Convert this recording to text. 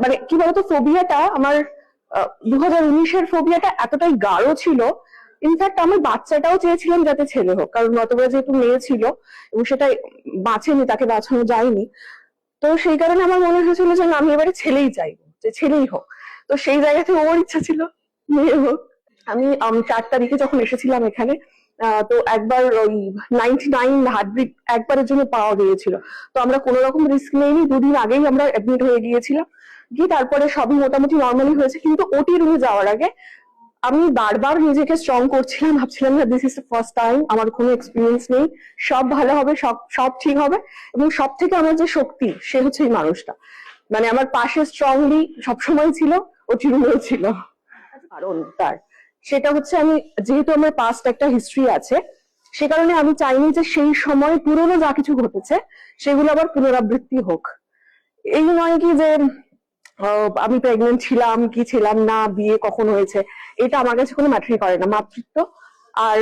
মানে কি বলতো, ফোবিয়াটা আমার 2019-এর ফোবিয়াটা এতটাই গাঢ় ছিল। ইনফ্যাক্ট আমার বাচ্চাটাও চেয়েছিলাম যাতে ছেলে হোক, কারণ গতবার যেহেতু মেয়ে ছিল এবং সেটা বাঁচেনি, তাকে বাঁচানো যায়নি। তো সেই কারণে আমার মনে হয়েছিল যে না, আমি এবারে ছেলেই চাইবো, যে ছেলেই হোক। তো সেই জায়গা থেকে ওর ইচ্ছা ছিল মেয়ে হোক। আমি 4 তারিখে যখন এসেছিলাম এখানে, তো একবার ওই 99 হার্টবিট একবারের জন্য পাওয়া গিয়েছিল। তো আমরা কোনো রকম রিস্ক নেইনি, 2 দিন আগেই আমরা অ্যাডমিট হয়ে গিয়েছিলাম। গিয়ে তারপরে সবই মোটামুটি নর্মালি হয়েছে, কিন্তু ওটি রুমে যাওয়ার আগে আমি বারবার নিজেকে স্ট্রং করছিলাম, ভাবছিলাম না this is the first time, আমার কোনো এক্সপিরিয়েন্স নেই, সব ভালো হবে, সব সব ঠিক হবে। এবং সব থেকে আমার যে শক্তি, সে হচ্ছে এই মানুষটা, মানে আমার পাশে স্ট্রংলি সবসময় ছিল, ও চিরুমেও ছিল। কারণ তার সেটা হচ্ছে, আমি যেহেতু আমার পাস্ট একটা হিস্ট্রি আছে, সে কারণে আমি চাইনি যে সেই সময় পুরনো যা কিছু ঘটেছে সেগুলো আবার পুনরাবৃত্তি হোক। এই নয় কি যে আমি প্রেগনেন্ট ছিলাম কি ছিলাম না, বিয়ে কখন হয়েছে, এটা আমার কাছে কোনো ম্যাটারই করে না। মাতৃত্ব আর